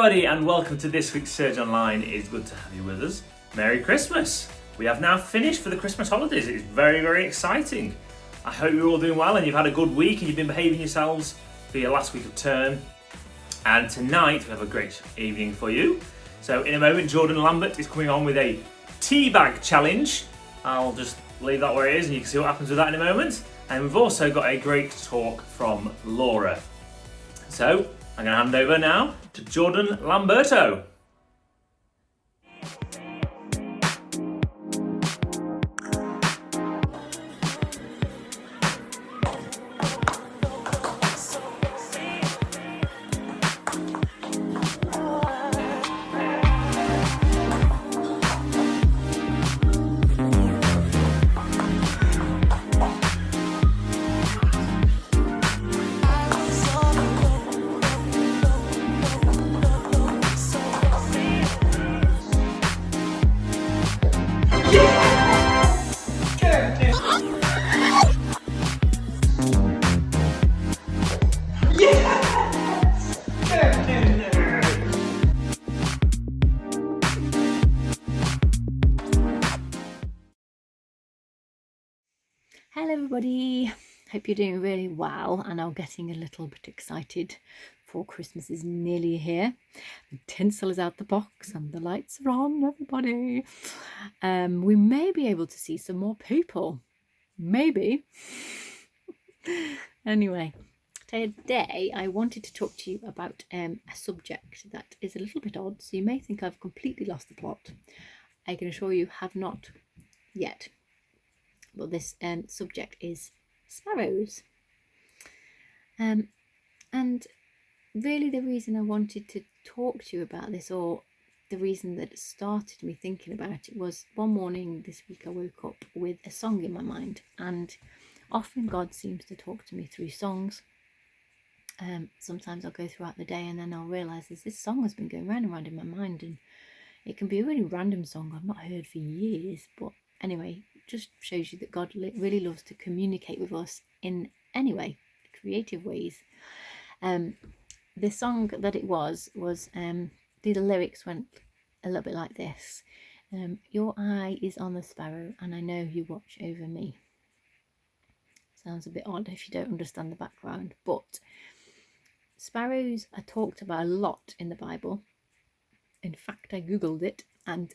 everybody, and welcome to this week's Surge Online. It's good to have you with us. Merry Christmas! We have now finished for the Christmas holidays. It's very, very exciting. I hope you're all doing well and you've had a good week and you've been behaving yourselves for your last week of term. And tonight we have a great evening for you. So in a moment, Jordan Lambert is coming on with a teabag challenge. I'll just leave that where it is and you can see what happens with that in a moment. And we've also got a great talk from Laura. So I'm going to hand over now to Jordan Lamberto. Hello everybody, hope you're doing really well and are getting a little bit excited for Christmas is nearly here. The tinsel is out the box and the lights are on, everybody. We may be able to see some more people, maybe. Anyway, today I wanted to talk to you about a subject that is a little bit odd, so you may think I've completely lost the plot. I can assure you have not yet. Well, this subject is sparrows. And really the reason I wanted to talk to you about this, or the reason that it started me thinking about it, was one morning this week I woke up with a song in my mind, and often God seems to talk to me through songs. Sometimes I'll go throughout the day and then I'll realise this song has been going round and round in my mind, and it can be a really random song I've not heard for years, but anyway, just shows you that God really loves to communicate with us in any way, creative ways. The song that it was the lyrics went a little bit like this. Your eye is on the sparrow and I know you watch over me. Sounds a bit odd if you don't understand the background, but sparrows are talked about a lot in the Bible. In fact, I googled it, and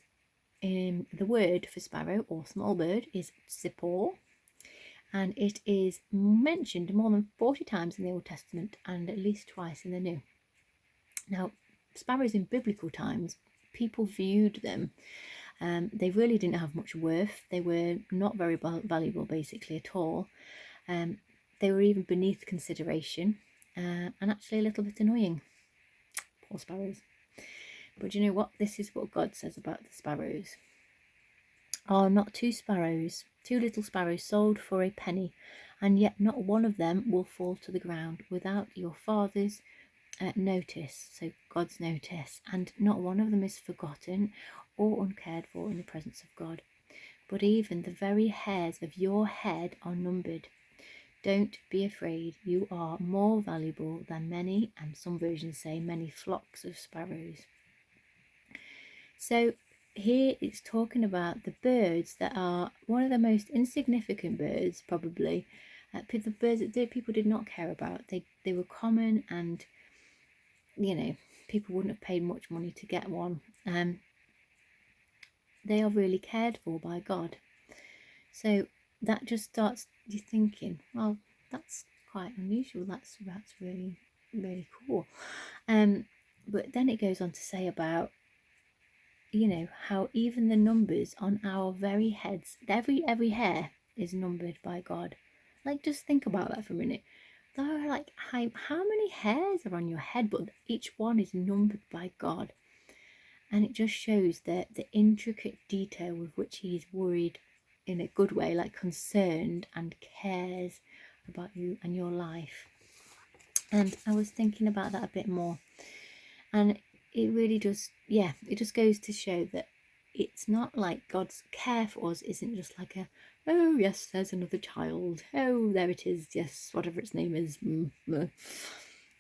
the word for sparrow or small bird is tzipor, and it is mentioned more than 40 times in the Old Testament and at least twice in the New. Now, sparrows in biblical times, people viewed them. They really didn't have much worth. They were not very valuable basically at all. They were even beneath consideration and actually a little bit annoying. Poor sparrows. But you know what? This is what God says about the sparrows. Are not two little sparrows sold for a penny, and yet not one of them will fall to the ground without your Father's notice, so God's notice, and not one of them is forgotten or uncared for in the presence of God. But even the very hairs of your head are numbered. Don't be afraid, you are more valuable than many, and some versions say many flocks of sparrows. So here it's talking about the birds that are one of the most insignificant birds, probably. The birds that people did not care about. They were common, and people wouldn't have paid much money to get one. They are really cared for by God. So that just starts you thinking, well, that's quite unusual. That's really, really cool. But then it goes on to say about how even the numbers on our very heads, every hair is numbered by God. Like, just think about that for a minute. There are like how many hairs are on your head, but each one is numbered by God. And it just shows the intricate detail with which he's worried in a good way, like concerned and cares about you and your life. And I was thinking about that a bit more, and it really just, it just goes to show that it's not like God's care for us isn't just like oh yes, there's another child, oh there it is, yes, whatever its name is.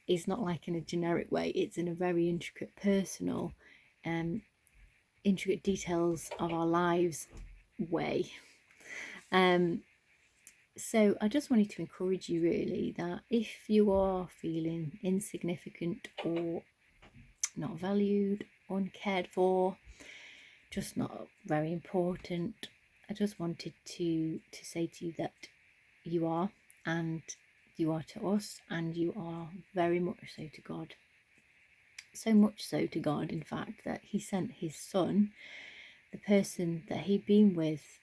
is not like in a generic way, it's in a very intricate, personal, intricate details of our lives way. So I just wanted to encourage you really that if you are feeling insignificant or not valued, uncared for, just not very important, I just wanted to say to you that you are, and you are to us, and you are very much so to God. So much so to God, in fact, that he sent his son, the person that he'd been with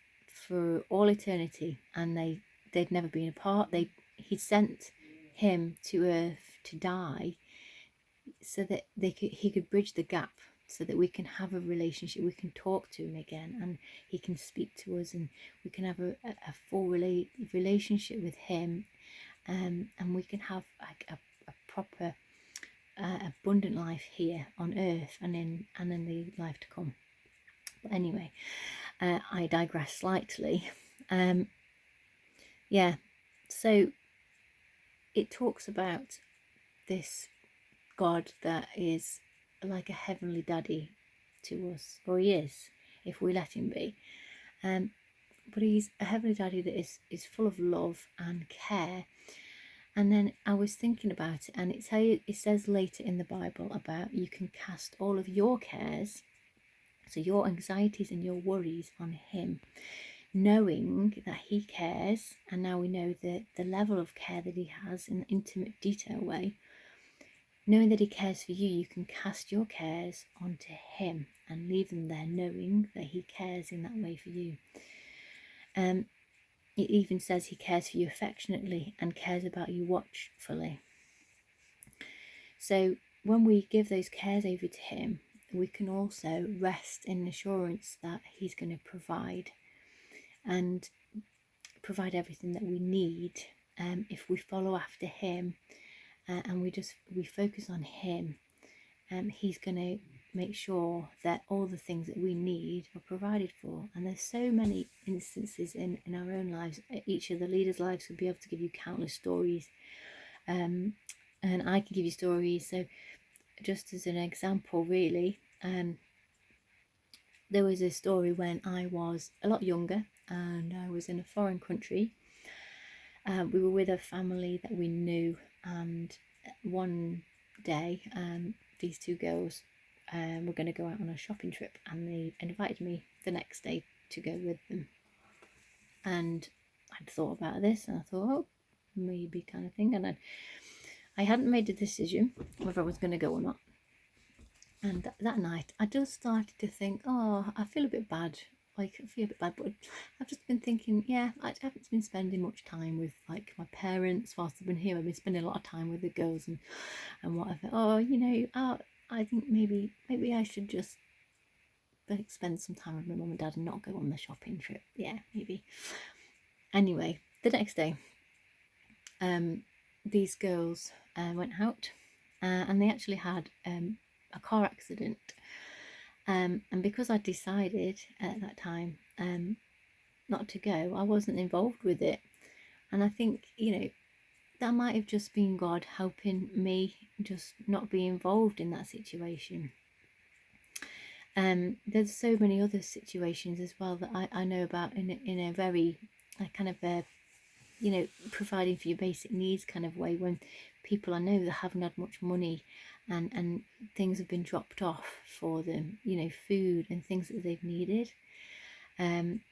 for all eternity, and they'd never been apart. He'd sent him to earth to die so that he could bridge the gap, so that we can have a relationship, we can talk to him again, and he can speak to us, and we can have a full relationship with him, and we can have like a proper abundant life here on earth and in the life to come. But anyway, I digress slightly. Yeah, so it talks about this God that is like a heavenly daddy to us, or he is, if we let him be. But he's a heavenly daddy that is full of love and care. And then I was thinking about it, and it says later in the Bible about you can cast all of your cares, so your anxieties and your worries, on him, knowing that he cares. And now we know the level of care that he has in an intimate, detailed way. Knowing that he cares for you, you can cast your cares onto him and leave them there, knowing that he cares in that way for you. It even says he cares for you affectionately and cares about you watchfully. So when we give those cares over to him, we can also rest in assurance that he's going to provide, and provide everything that we need. If we follow after him, and we focus on him, he's going to make sure that all the things that we need are provided for. And there's so many instances in our own lives. Each of the leaders' lives would be able to give you countless stories, and I can give you stories. So just as an example, really, there was a story when I was a lot younger and I was in a foreign country. We were with a family that we knew, and one day these two girls were going to go out on a shopping trip, and they invited me the next day to go with them. And I'd thought about this, and I thought, oh, maybe, kind of thing, and I hadn't made a decision whether I was going to go or not. And that night I just started to think, oh, I feel a bit bad, but I've just been thinking, yeah, I haven't been spending much time with like my parents whilst I've been here. I've been spending a lot of time with the girls and whatever. Oh, I think maybe I should just like spend some time with my mum and dad and not go on the shopping trip. Yeah, maybe. Anyway, the next day, these girls went out, and they actually had a car accident. And because I decided at that time not to go, I wasn't involved with it. And I think, that might have just been God helping me just not be involved in that situation. There's so many other situations as well that I know about in a very kind of providing for your basic needs kind of way, when people I know that haven't had much money and things have been dropped off for them, food and things that they've needed.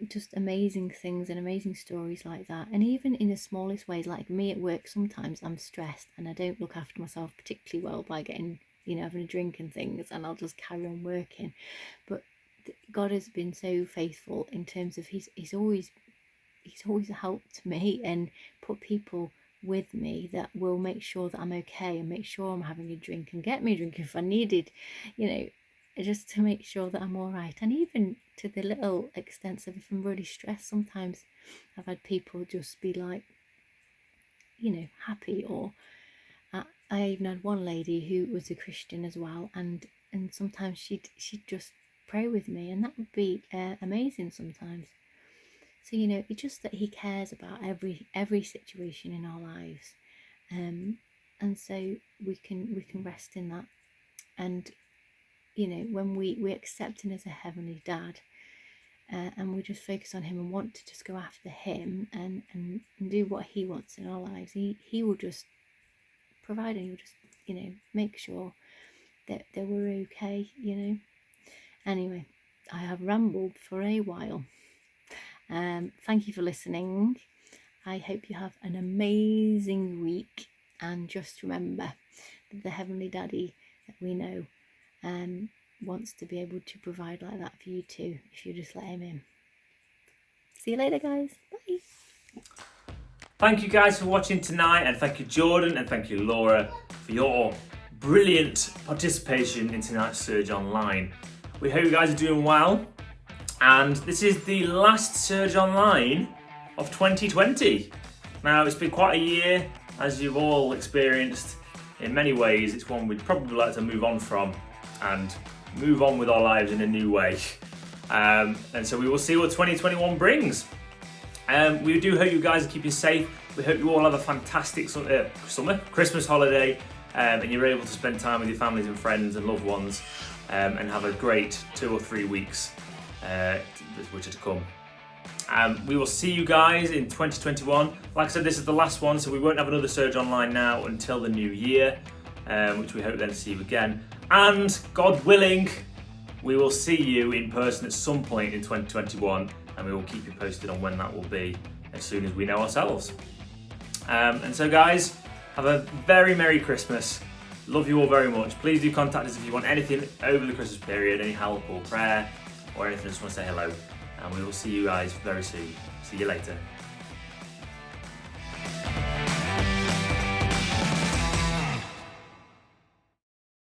Just amazing things and amazing stories like that. And even in the smallest ways, like me at work, sometimes I'm stressed and I don't look after myself particularly well by getting, having a drink and things, and I'll just carry on working. But God has been so faithful in terms of he's always helped me and put people with me that will make sure that I'm okay and make sure I'm having a drink and get me a drink if I needed, just to make sure that I'm all right. And even to the little extent of if I'm really stressed, sometimes I've had people just be like, happy. Or I even had one lady who was a Christian as well, and sometimes she'd just pray with me, and that would be amazing sometimes. So it's just that he cares about every situation in our lives, and so we can rest in that. And you know, when we accept him as a heavenly dad, and we just focus on him and want to just go after him and do what he wants in our lives, he will just provide, and he'll just, you know, make sure that we're okay, you know. Anyway, I have rambled for a while. Thank you for listening. I hope you have an amazing week, and just remember that the Heavenly Daddy that we know wants to be able to provide like that for you too, if you just let him in. See you later, guys. Bye. Thank you guys for watching tonight, and thank you Jordan and thank you Laura for your brilliant participation in tonight's Surge Online. We hope you guys are doing well, and this is the last Surge Online of 2020. Now, it's been quite a year, as you've all experienced. In many ways, it's one we'd probably like to move on from and move on with our lives in a new way. And so we will see what 2021 brings. We do hope you guys are keeping safe. We hope you all have a fantastic summer, Christmas holiday, and you're able to spend time with your families and friends and loved ones, and have a great 2 or 3 weeks which are to come. We will see you guys in 2021. Like I said, this is the last one, so we won't have another Surge Online now until the new year, which we hope then to see you again. And God willing, we will see you in person at some point in 2021, and we will keep you posted on when that will be as soon as we know ourselves. And so guys, have a very Merry Christmas. Love you all very much. Please do contact us if you want anything over the Christmas period, any help or prayer or anything, just want to say hello. And we will see you guys very soon. See you later.